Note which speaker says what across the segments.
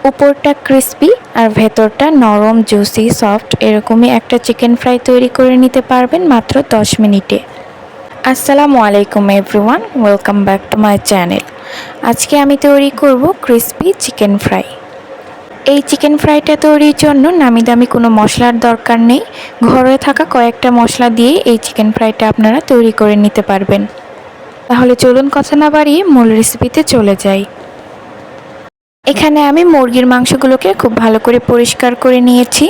Speaker 1: উপরটা ক্রিস্পি আর ভেতরটা নরম জুসি সফট এরকমই একটা চিকেন ফ্রাই তৈরি করে নিতে পারবেন মাত্র 10 মিনিটে। আসসালামু আলাইকুম everyone, welcome back to my channel. আজকে আমি তৈরি করব ক্রিস্পি চিকেন ফ্রাই। এই চিকেন ফ্রাইটা তৈরির জন্য নামি দামি কোনো মশলার দরকার নেই। ঘরে থাকা কয়েকটা মশলা দিয়ে এই চিকেন ফ্রাইটা আপনারা তৈরি করে নিতে পারবেন। তাহলে চলুন কথা না বাড়িয়ে মূল রেসিপিতে চলে যাই। এখানে আমি মুরগির মাংসগুলোকে খুব ভালো করে পরিষ্কার করে নিয়েছি।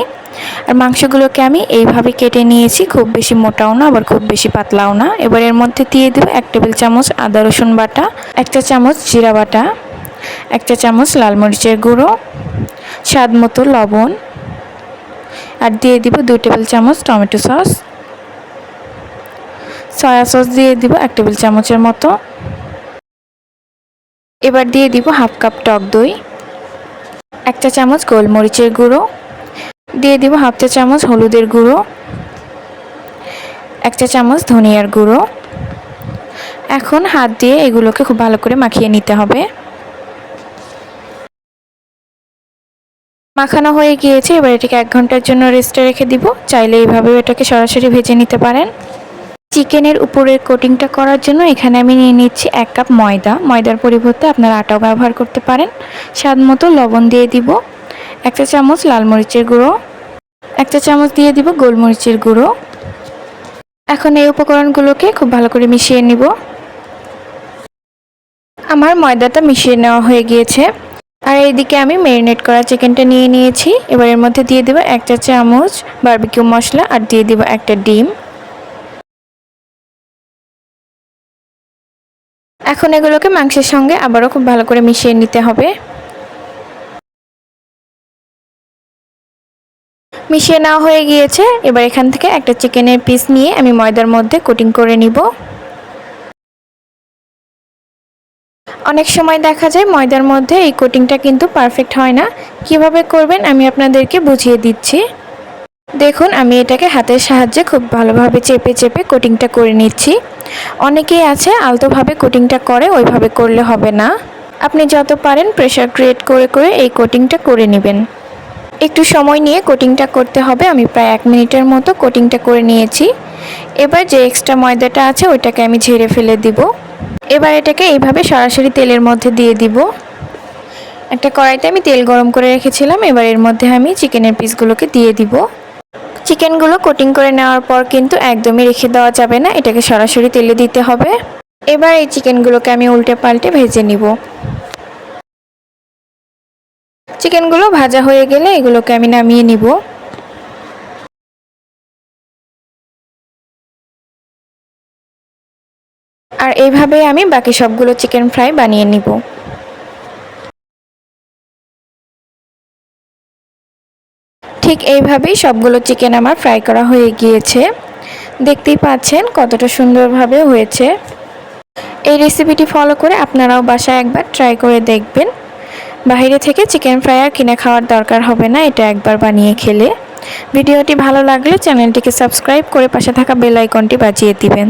Speaker 1: আর মাংসগুলোকে আমি এইভাবে কেটে নিয়েছি, খুব বেশি মোটাও না আবার খুব বেশি পাতলাও না। এবার এর মধ্যে দিয়ে দেব 1 টেবিল চামচ আদা রসুন বাটা, 1 চা চামচ জিরা বাটা, 1 চা চামচ লাল মরিচের গুঁড়ো, স্বাদ মতো লবণ, আর দিয়ে দিব 2 টেবিল চামচ টমেটো সস, সয়া সস দিয়ে দিব 1 টেবিল চামচের মতো। এবার দিয়ে দিব হাফ কাপ টক দই, 1 চা চামচ গোলমরিচের গুঁড়ো, দিয়ে দিব হাফ চা চামচ হলুদের গুঁড়ো, 1 চা চামচ ধনিয়ার গুঁড়ো। এখন হাত দিয়ে এগুলোকে খুব ভালো করে মাখিয়ে নিতে হবে। মাখানো হয়ে গিয়েছে, এবার এটাকে 1 ঘন্টার জন্য রেস্টে রেখে দিব। চাইলে এইভাবেও এটাকে সরাসরি ভেজে নিতে পারেন। চিকেনের উপরের কোটিংটা করার জন্য এখানে আমি নিয়ে নিচ্ছি 1 কাপ ময়দা। ময়দার পরিবর্তে আপনারা আটাও ব্যবহার করতে পারেন। স্বাদ মতো লবণ দিয়ে দিব, 1 চা চামচ লাল মরিচের গুঁড়ো, 1 চা চামচ দিয়ে দিব গোলমরিচের গুঁড়ো। এখন এই উপকরণগুলোকে খুব ভালো করে মিশিয়ে নিব। আমার ময়দাটা মিশিয়ে নেওয়া হয়ে গিয়েছে। আর এইদিকে আমি ম্যারিনেট করা চিকেনটা নিয়ে নিয়েছি। এবার এর মধ্যে দিয়ে দেব 1 চা চামচ বারবিকিউ মশলা আর দিয়ে দিব একটা ডিম। এখন এগুলোকে মাংসের সঙ্গে আবারও খুব ভালো করে মিশিয়ে নিতে হবে। মিশিয়ে নেওয়া হয়ে গিয়েছে। এবার এখান থেকে একটা চিকেনের পিস নিয়ে আমি ময়দার মধ্যে কোটিং করে নিব। অনেক সময় দেখা যায় ময়দার মধ্যে এই কোটিংটা কিন্তু পারফেক্ট হয় না। কিভাবে করবেন আমি আপনাদেরকে বুঝিয়ে দিচ্ছি। দেখুন, আমি এটাকে হাতের সাহায্যে খুব ভালোভাবে চেপে চেপে কোটিংটা করে নিচ্ছি। অনেকেই আছে আলতোভাবে কোটিংটা করে, ওইভাবে করলে হবে না। আপনি যত পারেন প্রেসার ক্রিয়েট করে করে এই কোটিংটা করে নেবেন। একটু সময় নিয়ে কোটিংটা করতে হবে। আমি প্রায় 1 মিনিটের মতো কোটিংটা করে নিয়েছি। এবার যে এক্সট্রা ময়দাটা আছে ওইটাকে আমি ঝেড়ে ফেলে দিব। এবার এটাকে এইভাবে সরাসরি তেলের মধ্যে দিয়ে দিব। একটা কড়াইতে আমি তেল গরম করে রেখেছিলাম। এবার এর মধ্যে আমি চিকেনের পিসগুলোকে দিয়ে দিব। চিকেনগুলো কোটিং করে নেওয়ার পর কিন্তু একদমই রেখে দেওয়া যাবে না, এটাকে সরাসরি তেলে দিতে হবে। এবার এই চিকেনগুলোকে আমি উল্টে পাল্টে ভেজে নিব। চিকেনগুলো ভাজা হয়ে গেলে এগুলোকে আমি নামিয়ে নিব। আর এইভাবে আমি বাকি সবগুলো চিকেন ফ্রাই বানিয়ে নিব। ঠিক এইভাবেই সবগুলো চিকেন আমার ফ্রাই করা হয়ে গিয়েছে। দেখতেই পাচ্ছেন কতটা সুন্দরভাবে হয়েছে। এই রেসিপিটি ফলো করে আপনারাও বাসায় একবার ট্রাই করে দেখবেন। বাইরে থেকে চিকেন ফ্রাই আর কিনে খাওয়ার দরকার হবে না এটা একবার বানিয়ে খেলে। ভিডিওটি ভালো লাগলে চ্যানেলটিকে সাবস্ক্রাইব করে পাশে থাকা বেল আইকনটি বাজিয়ে দিবেন।